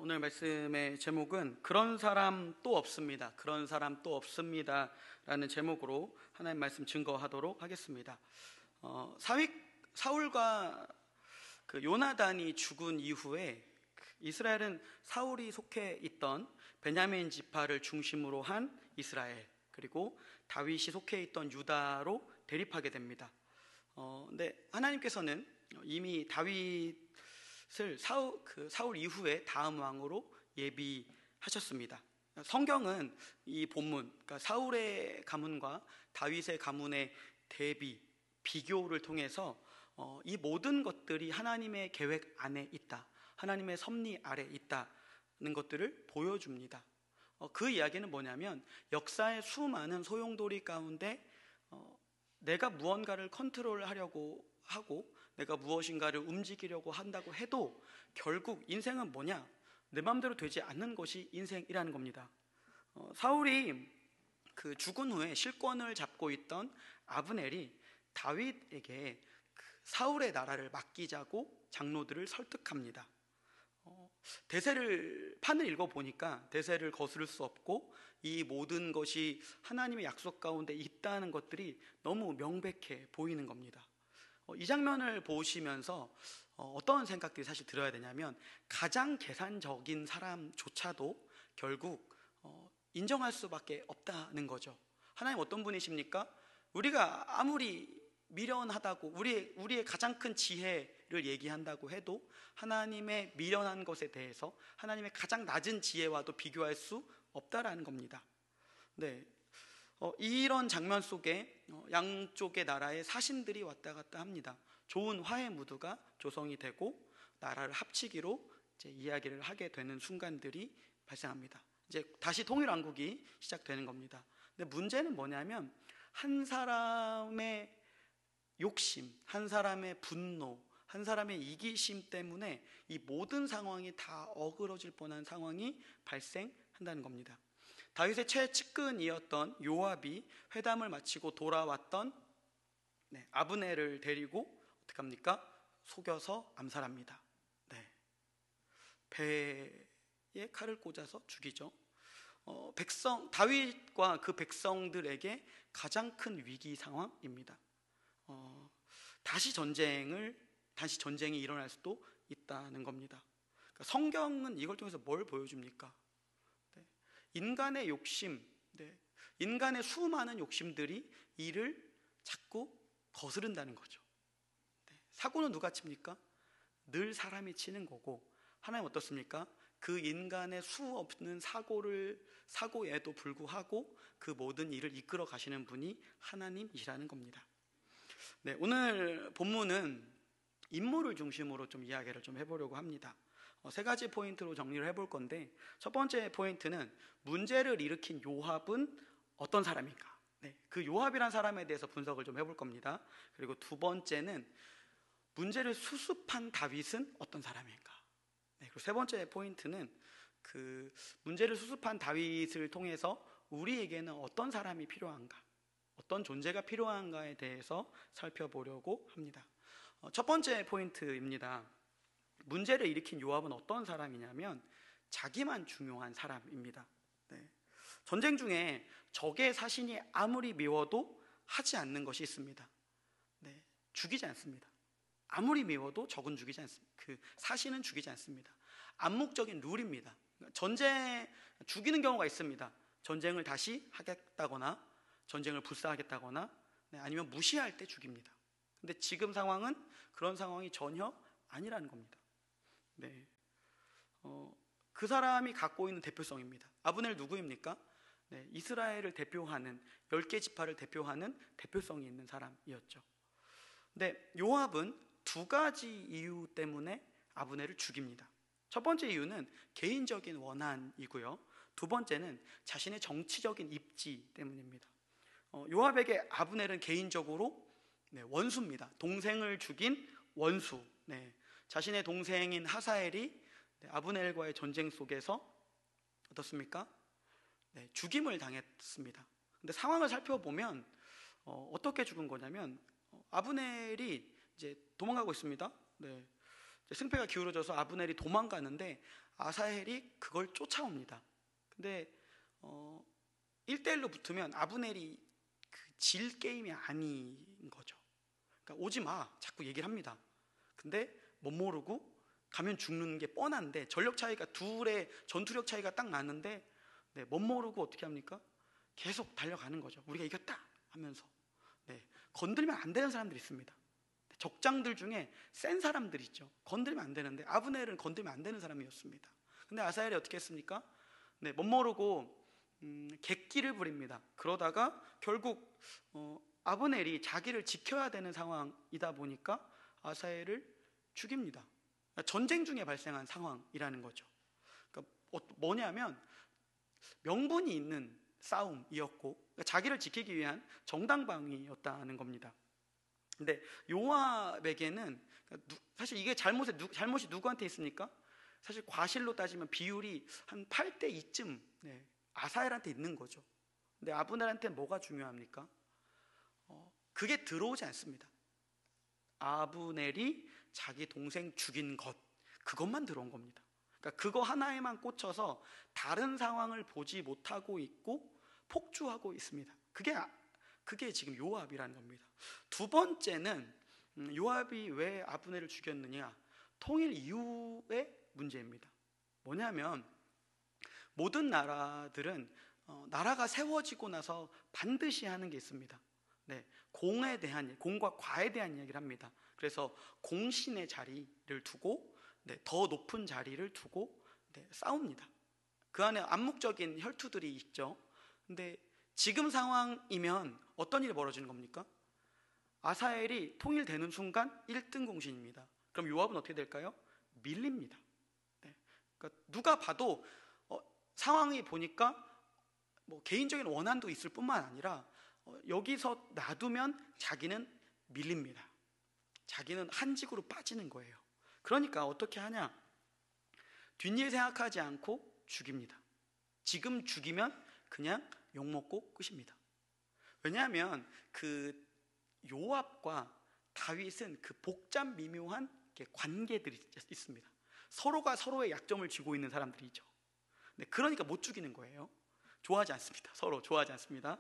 오늘 말씀의 제목은 그런 사람 또 없습니다. 그런 사람 또 없습니다. 라는 제목으로 하나님 말씀 증거하도록 하겠습니다. 사울과 요나단이 죽은 이후에 이스라엘은 사울이 속해 있던 베냐민 지파를 중심으로 한 이스라엘, 그리고 다윗이 속해 있던 유다로 대립하게 됩니다. 근데 하나님께서는 이미 다윗을 사울 이후에 다음 왕으로 예비하셨습니다. 성경은 이 본문, 그러니까 사울의 가문과 다윗의 가문의 비교를 통해서 이 모든 것들이 하나님의 계획 안에 있다, 하나님의 섭리 아래 있다는 것들을 보여줍니다. 그 이야기는 뭐냐면, 역사의 수많은 소용돌이 가운데 내가 무언가를 컨트롤하려고 하고 내가 무엇인가를 움직이려고 한다고 해도 결국 인생은 뭐냐? 내 마음대로 되지 않는 것이 인생이라는 겁니다. 사울이 죽은 후에 실권을 잡고 있던 아브넬이 다윗에게 사울의 나라를 맡기자고 장로들을 설득합니다. 판을 읽어보니까 대세를 거스를 수 없고 이 모든 것이 하나님의 약속 가운데 있다는 것들이 너무 명백해 보이는 겁니다. 이 장면을 보시면서 어떤 생각들이 사실 들어야 되냐면, 가장 계산적인 사람조차도 결국 인정할 수밖에 없다는 거죠. 하나님 어떤 분이십니까? 우리가 아무리 미련하다고 우리의 가장 큰 지혜를 얘기한다고 해도 하나님의 미련한 것에 대해서 하나님의 가장 낮은 지혜와도 비교할 수 없다라는 겁니다. 이런 장면 속에 양쪽의 나라의 사신들이 왔다 갔다 합니다. 좋은 화해 무드가 조성이 되고 나라를 합치기로 이제 이야기를 하게 되는 순간들이 발생합니다. 이제 다시 통일왕국이 시작되는 겁니다. 근데 문제는 뭐냐면, 한 사람의 욕심, 한 사람의 분노, 한 사람의 이기심 때문에 이 모든 상황이 다 어그러질 뻔한 상황이 발생한다는 겁니다. 다윗의 최측근이었던 요압이 회담을 마치고 돌아왔던 아브넬을 데리고 어떻게 합니까? 속여서 암살합니다. 배에 칼을 꽂아서 죽이죠. 다윗과 그 백성들에게 가장 큰 위기 상황입니다. 다시 전쟁이 일어날 수도 있다는 겁니다. 그러니까 성경은 이걸 통해서 뭘 보여줍니까? 인간의 욕심, 인간의 수많은 욕심들이 이를 자꾸 거스른다는 거죠. 사고는 누가 칩니까? 늘 사람이 치는 거고, 하나님 어떻습니까? 그 인간의 수 없는 사고에도 불구하고 그 모든 일을 이끌어 가시는 분이 하나님이시라는 겁니다. 오늘 본문은 인물을 중심으로 좀 이야기를 좀 해보려고 합니다. 세 가지 포인트로 정리를 해볼 건데, 첫 번째 포인트는 문제를 일으킨 요압은 어떤 사람인가? 그 요압이란 사람에 대해서 분석을 좀 해볼 겁니다. 그리고 두 번째는 문제를 수습한 다윗은 어떤 사람인가? 그리고 세 번째 포인트는 그 문제를 수습한 다윗을 통해서 우리에게는 어떤 사람이 필요한가, 어떤 존재가 필요한가에 대해서 살펴보려고 합니다. 첫 번째 포인트입니다. 문제를 일으킨 요압은 어떤 사람이냐면 자기만 중요한 사람입니다. 전쟁 중에 적의 사신이 아무리 미워도 하지 않는 것이 있습니다. 죽이지 않습니다. 아무리 미워도 적은 죽이지 않습니다. 그 사신은 죽이지 않습니다. 암묵적인 룰입니다. 죽이는 경우가 있습니다. 전쟁을 다시 하겠다거나 전쟁을 불사하겠다거나 아니면 무시할 때 죽입니다. 근데 지금 상황은 그런 상황이 전혀 아니라는 겁니다. 그 사람이 갖고 있는 대표성입니다. 아브넬 누구입니까? 이스라엘을 대표하는 10개 지파를 대표하는 대표성이 있는 사람이었죠. 근데 요압은 두 가지 이유 때문에 아브넬을 죽입니다. 첫 번째 이유는 개인적인 원한이고요, 두 번째는 자신의 정치적인 입지 때문입니다. 요압에게 아브넬은 개인적으로 원수입니다. 동생을 죽인 원수. 자신의 동생인 하사엘이 아브넬과의 전쟁 속에서 어떻습니까? 죽임을 당했습니다. 근데 상황을 살펴보면 어떻게 죽은 거냐면, 아브넬이 이제 도망가고 있습니다. 승패가 기울어져서 아브넬이 도망가는데 아사헬이 그걸 쫓아옵니다. 근데 1대1로 붙으면 아브넬이 질 게임이 아닌 거죠. 그러니까 오지 마 자꾸 얘기를 합니다. 근데 못 모르고 가면 죽는 게 뻔한데 전력 차이가 둘의 전투력 차이가 딱 나는데 못 모르고 어떻게 합니까? 계속 달려가는 거죠. 우리가 이겼다 하면서 건들면 안 되는 사람들이 있습니다. 적장들 중에 센 사람들이 있죠. 건들면 안 되는데 아브넬은 건들면 안 되는 사람이었습니다. 근데 아사헬이 어떻게 했습니까? 못 모르고 객기를 부립니다. 그러다가 결국 아브넬이 자기를 지켜야 되는 상황이다 보니까 아사헬을 죽입니다. 그러니까 전쟁 중에 발생한 상황이라는 거죠. 그러니까 뭐냐면 명분이 있는 싸움이었고 그러니까 자기를 지키기 위한 정당방위였다는 겁니다. 근데 요압에게는 사실 이게 잘못이 누구한테 있습니까? 사실 과실로 따지면 비율이 한 8대 2쯤 아사헬한테 있는 거죠. 근데 아브넬한테는 뭐가 중요합니까? 그게 들어오지 않습니다. 아브넬이 자기 동생 죽인 것, 그것만 들어온 겁니다. 그러니까 그거 하나에만 꽂혀서 다른 상황을 보지 못하고 있고 폭주하고 있습니다. 그게 지금 요압이라는 겁니다. 두 번째는 요압이 왜 아브넬을 죽였느냐? 통일 이후의 문제입니다. 뭐냐면 모든 나라들은 나라가 세워지고 나서 반드시 하는 게 있습니다. 공에 대한 공과 과에 대한 이야기를 합니다. 그래서 공신의 자리를 두고 더 높은 자리를 두고 싸웁니다. 그 안에 암묵적인 혈투들이 있죠. 근데 지금 상황이면 어떤 일이 벌어지는 겁니까? 아사헬이 통일되는 순간 1등 공신입니다. 그럼 요압은 어떻게 될까요? 밀립니다. 그러니까 누가 봐도 상황이 보니까 뭐 개인적인 원한도 있을 뿐만 아니라 여기서 놔두면 자기는 밀립니다. 자기는 한직으로 빠지는 거예요. 그러니까 어떻게 하냐? 뒷일 생각하지 않고 죽입니다. 지금 죽이면 그냥 욕먹고 끝입니다. 왜냐하면 그 요압과 다윗은 그 복잡 미묘한 관계들이 있습니다. 서로가 서로의 약점을 쥐고 있는 사람들이죠. 그러니까 못 죽이는 거예요. 좋아하지 않습니다. 서로 좋아하지 않습니다.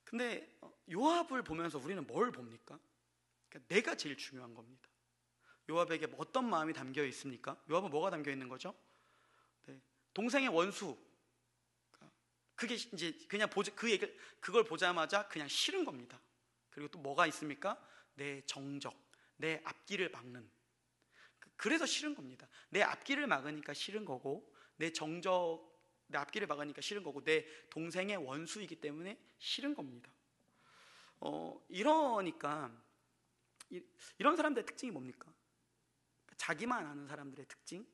근데 요압을 보면서 우리는 뭘 봅니까? 그러니까 내가 제일 중요한 겁니다. 요압에게 어떤 마음이 담겨 있습니까? 요압은 뭐가 담겨 있는 거죠? 동생의 원수. 그게 이제 그냥 그걸 보자마자 그냥 싫은 겁니다. 그리고 또 뭐가 있습니까? 내 정적, 내 앞길을 막는. 그래서 싫은 겁니다. 내 앞길을 막으니까 싫은 거고, 내 앞길을 막으니까 싫은 거고, 내 동생의 원수이기 때문에 싫은 겁니다. 이러니까 이런 사람들의 특징이 뭡니까? 자기만 아는 사람들의 특징,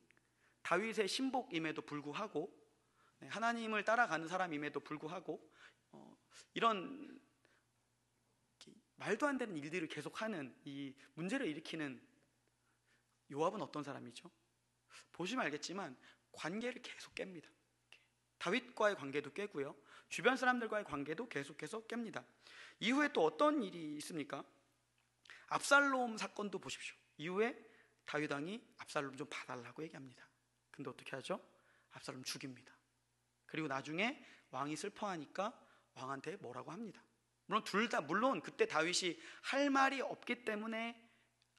다윗의 신복임에도 불구하고, 하나님을 따라가는 사람임에도 불구하고 이런 말도 안 되는 일들을 계속하는 이 문제를 일으키는 요압은 어떤 사람이죠? 보시면 알겠지만 관계를 계속 깹니다. 다윗과의 관계도 깨고요, 주변 사람들과의 관계도 계속해서 깹니다. 이후에 또 어떤 일이 있습니까? 압살롬 사건도 보십시오. 이후에 다윗 왕이 압살롬 좀 봐달라고 얘기합니다. 근데 어떻게 하죠? 압살롬 죽입니다. 그리고 나중에 왕이 슬퍼하니까 왕한테 뭐라고 합니다. 물론 그때 다윗이 할 말이 없기 때문에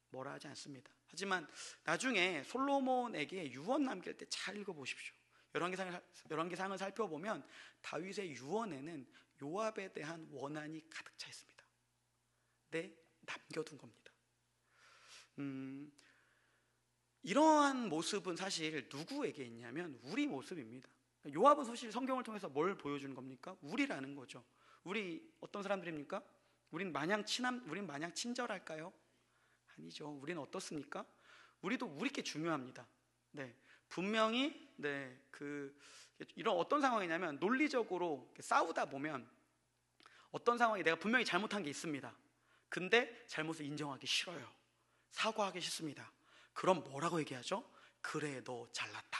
뭐라 하지 않습니다. 하지만 나중에 솔로몬에게 유언 남길 때 잘 읽어보십시오. 열왕기상을 살펴보면 다윗의 유언에는 요압에 대한 원한이 가득 차 있습니다. 남겨둔 겁니다. 이러한 모습은 사실 누구에게 있냐면 우리 모습입니다. 요압은 사실 성경을 통해서 뭘 보여주는 겁니까? 우리라는 거죠. 우리 어떤 사람들입니까? 우린 마냥 친절할까요? 아니죠. 우리는 어떻습니까? 우리도 우리께 중요합니다. 분명히 이런 어떤 상황이냐면 논리적으로 싸우다 보면 어떤 상황이 내가 분명히 잘못한 게 있습니다. 근데 잘못을 인정하기 싫어요. 사과하기 싫습니다. 그럼 뭐라고 얘기하죠? 그래, 너 잘났다.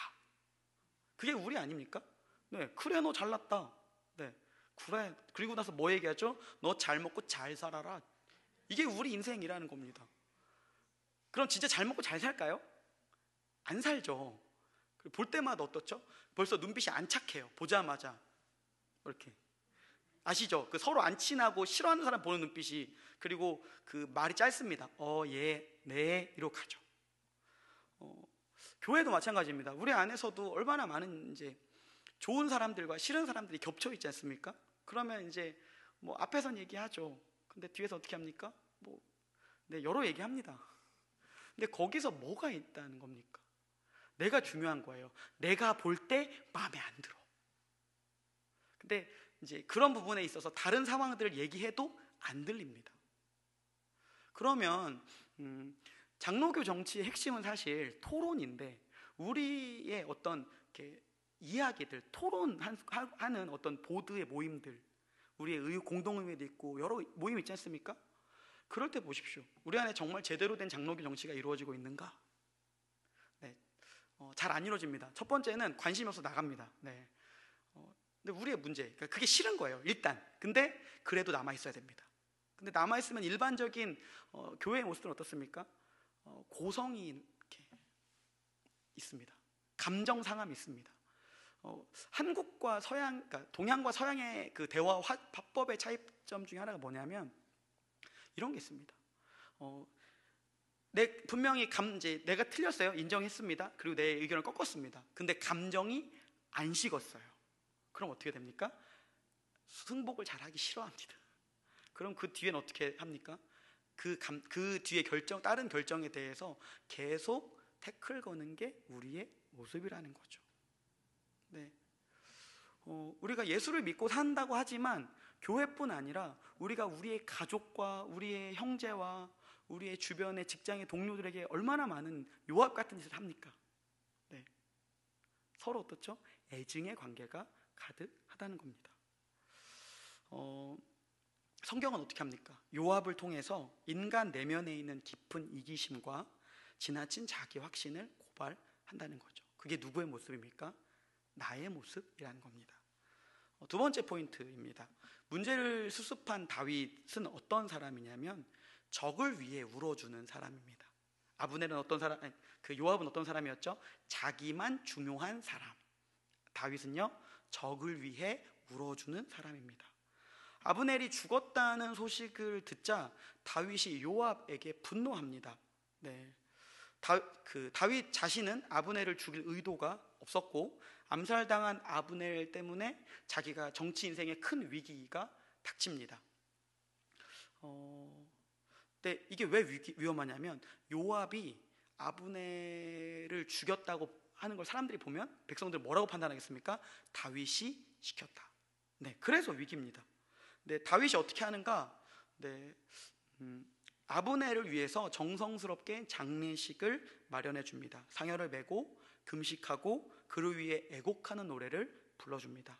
그게 우리 아닙니까? 그래, 너 잘났다. 그래. 그리고 나서 뭐 얘기하죠? 너 잘 먹고 잘 살아라. 이게 우리 인생이라는 겁니다. 그럼 진짜 잘 먹고 잘 살까요? 안 살죠. 볼 때마다 어떻죠? 벌써 눈빛이 안 착해요. 보자마자 이렇게, 아시죠? 그 서로 안 친하고 싫어하는 사람 보는 눈빛이, 그리고 그 말이 짧습니다. 예, 네, 이러고 가죠. 교회도 마찬가지입니다. 우리 안에서도 얼마나 많은 이제 좋은 사람들과 싫은 사람들이 겹쳐 있지 않습니까? 그러면 이제 뭐 앞에선 얘기하죠. 근데 뒤에서 어떻게 합니까? 네, 여러 얘기합니다. 근데 거기서 뭐가 있다는 겁니까? 내가 중요한 거예요. 내가 볼 때 마음에 안 들어. 근데 이제 그런 부분에 있어서 다른 상황들을 얘기해도 안 들립니다. 그러면 장로교 정치의 핵심은 사실 토론인데, 우리의 어떤 이렇게 이야기들, 토론하는 어떤 보드의 모임들, 우리의 공동의회도 있고 여러 모임이 있지 않습니까? 그럴 때 보십시오. 우리 안에 정말 제대로 된 장로교 정치가 이루어지고 있는가? 네, 잘 안 이루어집니다. 첫 번째는 관심이 없어서 나갑니다. 네. 근데 우리의 문제, 그러니까 그게 싫은 거예요, 일단. 근데 그래도 남아있어야 됩니다. 근데 남아있으면 일반적인 교회의 모습은 어떻습니까? 고성이 이렇게 있습니다. 감정 상함이 있습니다. 한국과 서양, 그러니까 동양과 서양의 그 대화 화법의 차이점 중에 하나가 뭐냐면 이런 게 있습니다. 분명히 이제 내가 틀렸어요. 인정했습니다. 그리고 내 의견을 꺾었습니다. 근데 감정이 안 식었어요. 그럼 어떻게 됩니까? 승복을 잘하기 싫어합니다. 그럼 그 뒤엔 어떻게 합니까? 그 뒤에 다른 결정에 대해서 계속 태클 거는 게 우리의 모습이라는 거죠. 네. 우리가 예수를 믿고 산다고 하지만 교회뿐 아니라 우리가 우리의 가족과 우리의 형제와 우리의 주변의 직장의 동료들에게 얼마나 많은 요압 같은 짓을 합니까? 네. 서로 어떻죠? 애증의 관계가 가득하다는 겁니다. 성경은 어떻게 합니까? 요압을 통해서 인간 내면에 있는 깊은 이기심과 지나친 자기 확신을 고발한다는 거죠. 그게 누구의 모습입니까? 나의 모습이라는 겁니다. 두 번째 포인트입니다. 문제를 수습한 다윗은 어떤 사람이냐면 적을 위해 울어주는 사람입니다. 요압은 어떤 사람이었죠? 자기만 중요한 사람. 다윗은요, 적을 위해 울어주는 사람입니다. 아브넬이 죽었다는 소식을 듣자 다윗이 요압에게 분노합니다. 네. 다윗 자신은 아브넬을 죽일 의도가 없었고, 암살당한 아브넬 때문에 자기가 정치 인생에 큰 위기가 닥칩니다. 근데 이게 왜 위험하냐면, 요압이 아브넬을 죽였다고 하는 걸 사람들이 보면 백성들 뭐라고 판단하겠습니까? 다윗이 시켰다. 네, 그래서 위기입니다. 네, 다윗이 어떻게 하는가? 네, 아브넬을 위해서 정성스럽게 장례식을 마련해 줍니다. 상여를 메고 금식하고 그를 위해 애곡하는 노래를 불러줍니다.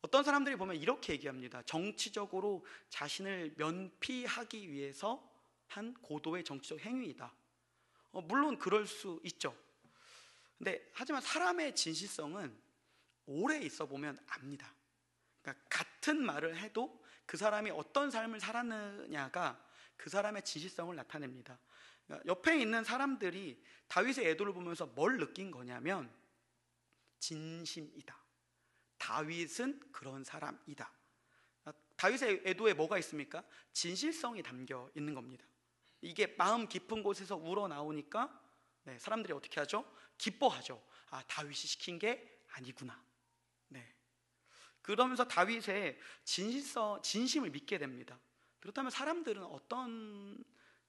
어떤 사람들이 보면 이렇게 얘기합니다. 정치적으로 자신을 면피하기 위해서 한 고도의 정치적 행위이다. 물론 그럴 수 있죠. 근데 하지만 사람의 진실성은 오래 있어 보면 압니다. 그러니까 같은 말을 해도 그 사람이 어떤 삶을 살았느냐가 그 사람의 진실성을 나타냅니다. 그러니까 옆에 있는 사람들이 다윗의 애도를 보면서 뭘 느낀 거냐면 진심이다. 다윗은 그런 사람이다. 다윗의 애도에 뭐가 있습니까? 진실성이 담겨 있는 겁니다. 이게 마음 깊은 곳에서 우러나오니까 사람들이 어떻게 하죠? 기뻐하죠. 아, 다윗이 시킨 게 아니구나. 네. 그러면서 다윗의 진심을 믿게 됩니다. 그렇다면 사람들은 어떤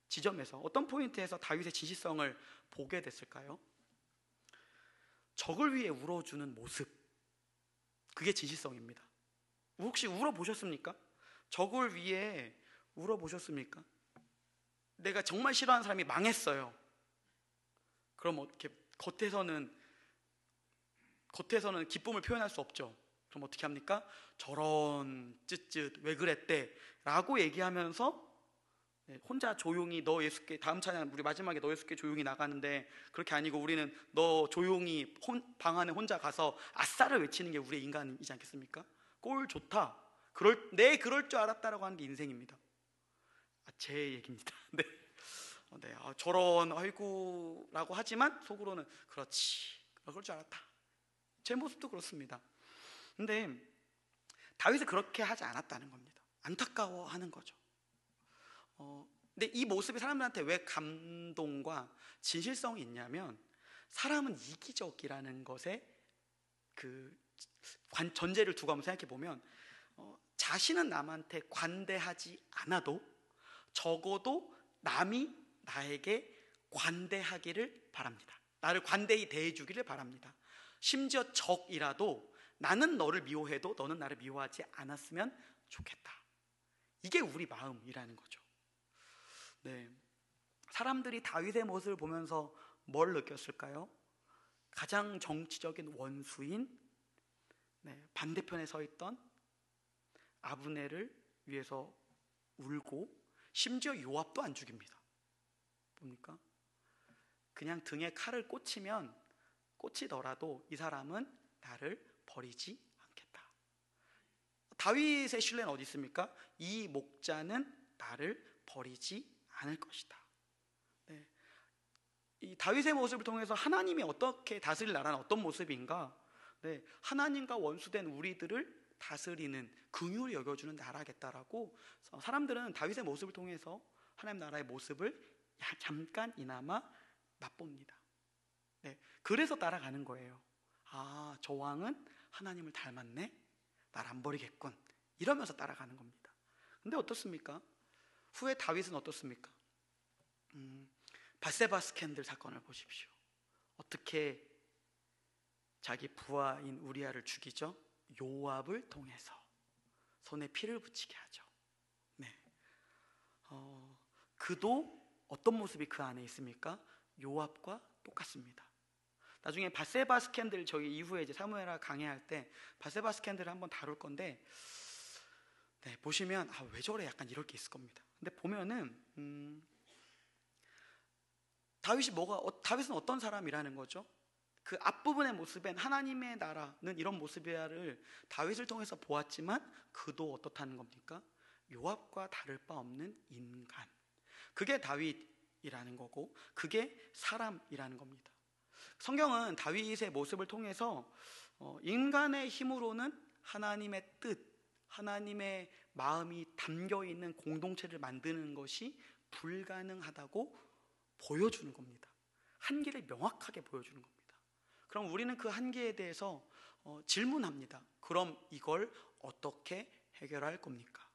지점에서, 어떤 포인트에서 다윗의 진실성을 보게 됐을까요? 적을 위해 울어주는 모습, 그게 진실성입니다. 혹시 울어보셨습니까? 적을 위해 울어보셨습니까? 내가 정말 싫어하는 사람이 망했어요. 그럼 어떻게 겉에서는 기쁨을 표현할 수 없죠. 그럼 어떻게 합니까? 저런 쯧쯧 왜 그랬대 라고 얘기하면서 혼자 조용히 너 예수께, 다음 찬양 우리 마지막에 너 예수께 조용히 나가는데 그렇게 아니고 우리는 너 조용히 방 안에 혼자 가서 아싸를 외치는 게 우리의 인간이지 않겠습니까? 꼴 좋다, 그럴 줄 알았다라고 하는 게 인생입니다. 제 얘기입니다. 네. 네, 저런 아이고라고 하지만 속으로는 그렇지, 그럴 줄 알았다. 제 모습도 그렇습니다. 근데 다윗은 그렇게 하지 않았다는 겁니다. 안타까워하는 거죠. 근데 이 모습이 사람들한테 왜 감동과 진실성이 있냐면, 사람은 이기적이라는 것에 그 전제를 두고 한번 생각해 보면, 자신은 남한테 관대하지 않아도 적어도 남이 나에게 관대하기를 바랍니다. 나를 관대히 대해주기를 바랍니다. 심지어 적이라도 나는 너를 미워해도 너는 나를 미워하지 않았으면 좋겠다. 이게 우리 마음이라는 거죠. 네, 사람들이 다윗의 모습을 보면서 뭘 느꼈을까요? 가장 정치적인 원수인 반대편에 서 있던 아브넬을 위해서 울고, 심지어 요압도 안 죽입니다. 뭡니까? 그냥 등에 칼을 꽂히더라도 이 사람은 나를 버리지 않겠다. 다윗의 신뢰는 어디 있습니까? 이 목자는 나를 버리지 않을 것이다. 네. 이 다윗의 모습을 통해서 하나님이 어떻게 다스릴 나라는 어떤 모습인가? 네, 하나님과 원수된 우리들을 다스리는, 긍휼히 여겨주는 나라겠다라고 사람들은 다윗의 모습을 통해서 하나님 나라의 모습을 잠깐이나마 맛봅니다. 네, 그래서 따라가는 거예요. 아, 저 왕은 하나님을 닮았네, 날 안 버리겠군, 이러면서 따라가는 겁니다. 근데 어떻습니까? 후에 다윗은 어떻습니까? 밧세바 스캔들 사건을 보십시오. 어떻게 자기 부하인 우리아를 죽이죠? 요압을 통해서 손에 피를 붙이게 하죠. 네. 그도 어떤 모습이 그 안에 있습니까? 요압과 똑같습니다. 나중에 밧세바 스캔들, 저희 이후에 이제 사무엘하 강해할 때 밧세바 스캔들을 한번 다룰 건데, 네, 보시면 왜 저래, 약간 이럴 게 있을 겁니다. 근데 보면은 다윗은 어떤 사람이라는 거죠? 그 앞부분의 모습엔 하나님의 나라는 이런 모습이야를 다윗을 통해서 보았지만, 그도 어떻다는 겁니까? 요압과 다를 바 없는 인간. 그게 다윗이라는 거고, 그게 사람이라는 겁니다. 성경은 다윗의 모습을 통해서 인간의 힘으로는 하나님의 뜻, 하나님의 마음이 담겨있는 공동체를 만드는 것이 불가능하다고 보여주는 겁니다. 한계를 명확하게 보여주는 겁니다. 그럼 우리는 그 한계에 대해서 질문합니다. 그럼 이걸 어떻게 해결할 겁니까?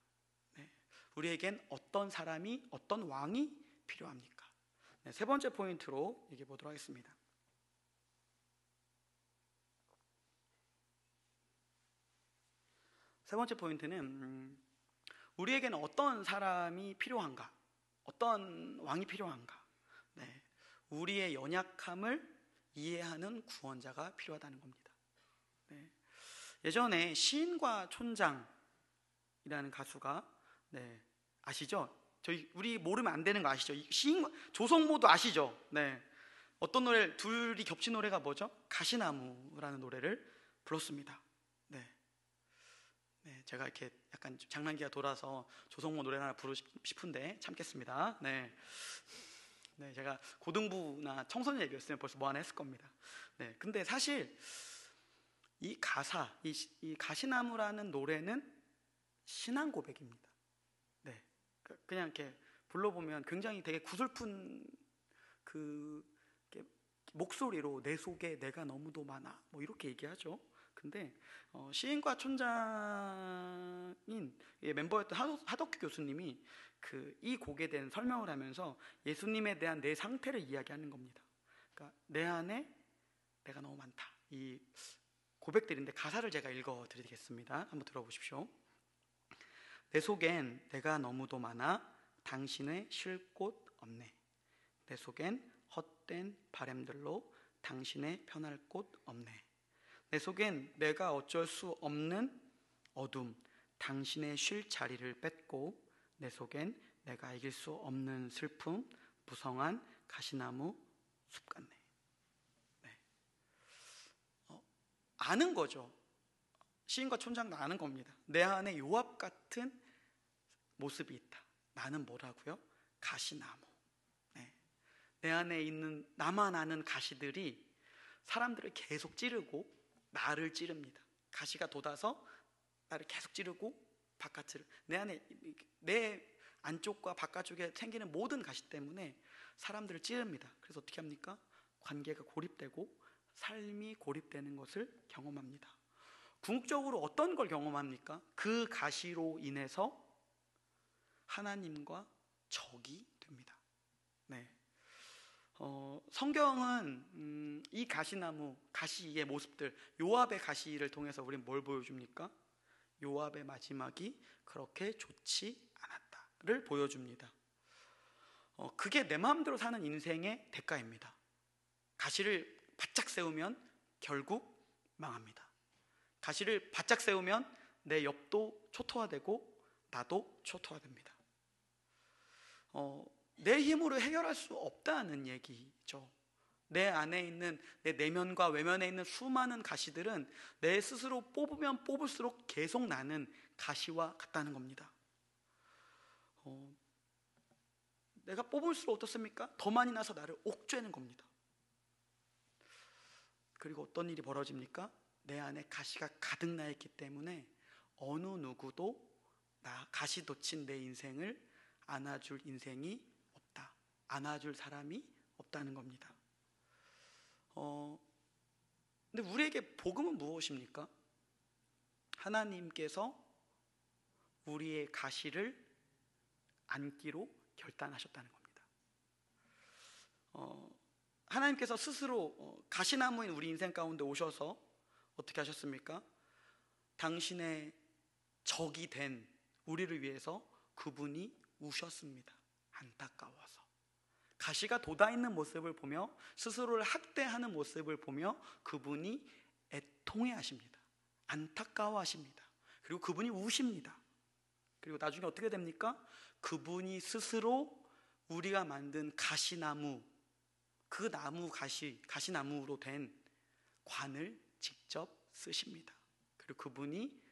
네, 우리에겐 어떤 사람이, 어떤 왕이 필요합니까? 네, 세 번째 포인트로 얘기해 보도록 하겠습니다. 세 번째 포인트는 우리에게는 어떤 사람이 필요한가? 어떤 왕이 필요한가? 네, 우리의 연약함을 이해하는 구원자가 필요하다는 겁니다. 네, 예전에 시인과 촌장이라는 가수가, 네, 아시죠? 우리 모르면 안 되는 거 아시죠? 조성모도 아시죠? 네, 어떤 노래, 둘이 겹친 노래가 뭐죠? 가시나무라는 노래를 불렀습니다. 네, 제가 이렇게 약간 장난기가 돌아서 조성모 노래 하나 부르고 싶은데 참겠습니다. 네, 제가 고등부나 청소년 얘기였으면 벌써 뭐 하나 했을 겁니다. 네, 근데 사실 이 가사, 이 가시나무라는 노래는 신앙 고백입니다. 네, 그냥 이렇게 불러보면 굉장히 되게 구슬픈 목소리로 내 속에 내가 너무도 많아, 뭐 이렇게 얘기하죠. 근데 시인과 촌장인 멤버였던 하덕규 교수님이 이 곡에 대한 설명을 하면서 예수님에 대한 내 상태를 이야기하는 겁니다. 그러니까 내 안에 내가 너무 많다, 이 고백들인데 가사를 제가 읽어드리겠습니다. 한번 들어보십시오. 내 속엔 내가 너무도 많아 당신의 쉴 곳 없네. 내 속엔 헛된 바램들로 당신의 편할 곳 없네. 내 속엔 내가 어쩔 수 없는 어둠, 당신의 쉴 자리를 뺏고, 내 속엔 내가 이길 수 없는 슬픔, 무성한 가시나무 숲 같네. 네. 아는 거죠. 시인과 촌장도 아는 겁니다. 내 안에 요압 같은 모습이 있다. 나는 뭐라고요? 가시나무. 네. 내 안에 있는 나만 아는 가시들이 사람들을 계속 찌르고 나를 찌릅니다. 가시가 돋아서 나를 계속 찌르고 바깥을, 내 안에, 내 안쪽과 바깥쪽에 생기는 모든 가시 때문에 사람들을 찌릅니다. 그래서 어떻게 합니까? 관계가 고립되고 삶이 고립되는 것을 경험합니다. 궁극적으로 어떤 걸 경험합니까? 그 가시로 인해서 하나님과 적이 됩니다. 네. 성경은 이 가시나무, 가시의 모습들, 요압의 가시를 통해서 우리는 뭘 보여줍니까? 요압의 마지막이 그렇게 좋지 않았다를 보여줍니다. 그게 내 마음대로 사는 인생의 대가입니다. 가시를 바짝 세우면 결국 망합니다. 가시를 바짝 세우면 내 옆도 초토화되고 나도 초토화됩니다. 내 힘으로 해결할 수 없다는 얘기죠. 내 안에 있는, 내 내면과 외면에 있는 수많은 가시들은 내 스스로 뽑으면 뽑을수록 계속 나는 가시와 같다는 겁니다. 내가 뽑을수록 어떻습니까? 더 많이 나서 나를 옥죄는 겁니다. 그리고 어떤 일이 벌어집니까? 내 안에 가시가 가득 나 있기 때문에 어느 누구도 가시 돋친 내 인생을 안아줄 인생이 없다, 안아줄 사람이 없다는 겁니다. 근데 우리에게 복음은 무엇입니까? 하나님께서 우리의 가시를 안기로 결단하셨다는 겁니다. 하나님께서 스스로 가시나무인 우리 인생 가운데 오셔서 어떻게 하셨습니까? 당신의 적이 된 우리를 위해서 그분이 우셨습니다. 안타까워서. 가시가 돋아있는 모습을 보며, 스스로를 학대하는 모습을 보며 그분이 애통해 하십니다. 안타까워하십니다. 그리고 그분이 우십니다. 그리고 나중에 어떻게 됩니까? 그분이 스스로 우리가 만든 가시나무, 그 나무 가시나무로 된 관을 직접 쓰십니다. 그리고 그분이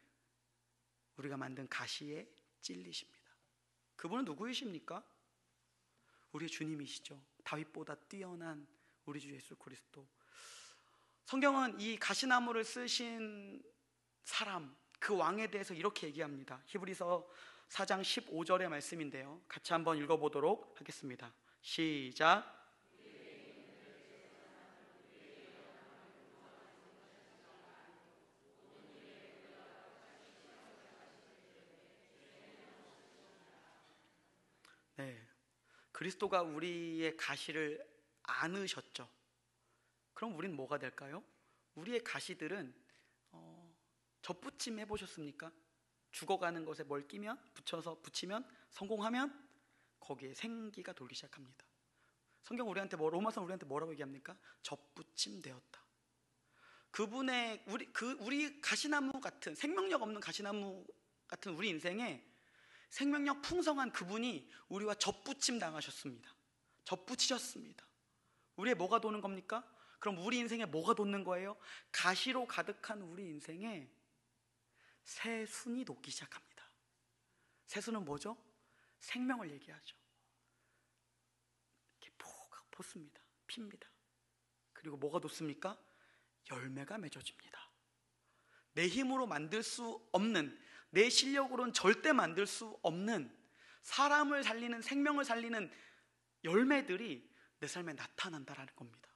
우리가 만든 가시에 찔리십니다. 그분은 누구이십니까? 우리 주님이시죠. 다윗보다 뛰어난 우리 주 예수 그리스도. 성경은 이 가시나무를 쓰신 사람, 그 왕에 대해서 이렇게 얘기합니다. 히브리서 4장 15절의 말씀인데요, 같이 한번 읽어보도록 하겠습니다. 시작. 네, 그리스도가 우리의 가시를 안으셨죠. 그럼 우리는 뭐가 될까요? 우리의 가시들은 접붙임 해보셨습니까? 죽어가는 것에 뭘 끼면, 붙이면, 성공하면 거기에 생기가 돌기 시작합니다. 성경 우리한테 로마서 우리한테 뭐라고 얘기합니까? 접붙임 되었다. 그분의 우리 가시나무 같은, 생명력 없는 가시나무 같은 우리 인생에 생명력 풍성한 그분이 우리와 접붙임 당하셨습니다. 접붙이셨습니다. 우리의 뭐가 도는 겁니까? 그럼 우리 인생에 뭐가 돋는 거예요? 가시로 가득한 우리 인생에 새순이 돋기 시작합니다. 새순은 뭐죠? 생명을 얘기하죠. 이렇게 솟습니다. 핍니다. 그리고 뭐가 돋습니까? 열매가 맺어집니다. 내 힘으로 만들 수 없는, 내 실력으로는 절대 만들 수 없는 사람을 살리는, 생명을 살리는 열매들이 내 삶에 나타난다라는 겁니다.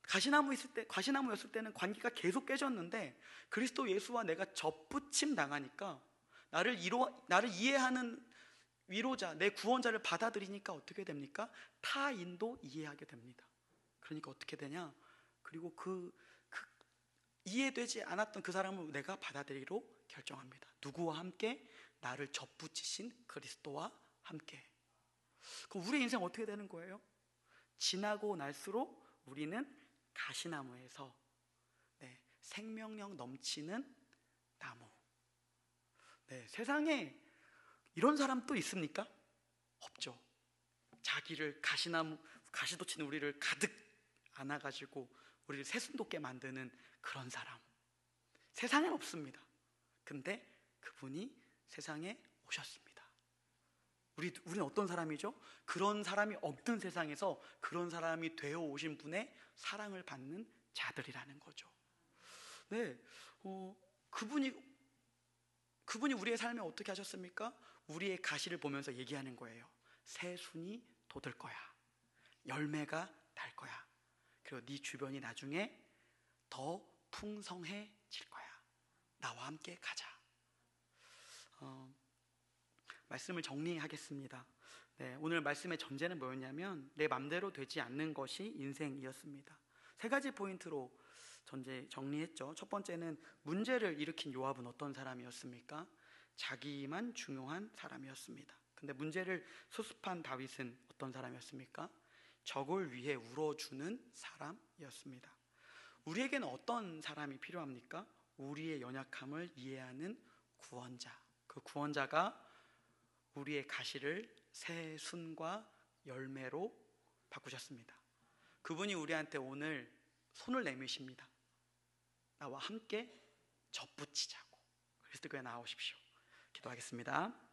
가시나무였을 때는 관계가 계속 깨졌는데 그리스도 예수와 내가 접붙임 당하니까 나를 이해하는 위로자, 내 구원자를 받아들이니까 어떻게 됩니까? 타인도 이해하게 됩니다. 그러니까 어떻게 되냐? 그리고 이해되지 않았던 그 사람을 내가 받아들이기로 결정합니다. 누구와 함께? 나를 접붙이신 그리스도와 함께. 그럼 우리 인생 어떻게 되는 거예요? 지나고 날수록 우리는 가시나무에서 생명력 넘치는 나무. 세상에 이런 사람 또 있습니까? 없죠. 자기를 가시 돋친 우리를 가득 안아가지고 우리를 새순 돋게 만드는 그런 사람, 세상엔 없습니다. 근데 그분이 세상에 오셨습니다. 우리는 어떤 사람이죠? 그런 사람이 없는 세상에서 그런 사람이 되어 오신 분의 사랑을 받는 자들이라는 거죠. 네, 그분이 우리의 삶에 어떻게 하셨습니까? 우리의 가시를 보면서 얘기하는 거예요. 새순이 돋을 거야. 열매가 달 거야. 그리고 네 주변이 나중에 더 풍성해질 거야. 나와 함께 가자. 말씀을 정리하겠습니다. 네, 오늘 말씀의 전제는 뭐였냐면 내 맘대로 되지 않는 것이 인생이었습니다. 세 가지 포인트로 정리했죠. 첫 번째는 문제를 일으킨 요압은 어떤 사람이었습니까? 자기만 중요한 사람이었습니다. 근데 문제를 수습한 다윗은 어떤 사람이었습니까? 적을 위해 울어주는 사람이었습니다. 우리에게는 어떤 사람이 필요합니까? 우리의 연약함을 이해하는 구원자. 그 구원자가 우리의 가시를 새순과 열매로 바꾸셨습니다. 그분이 우리한테 오늘 손을 내미십니다. 나와 함께 접붙이자고. 그리스도께 나오십시오. 기도하겠습니다.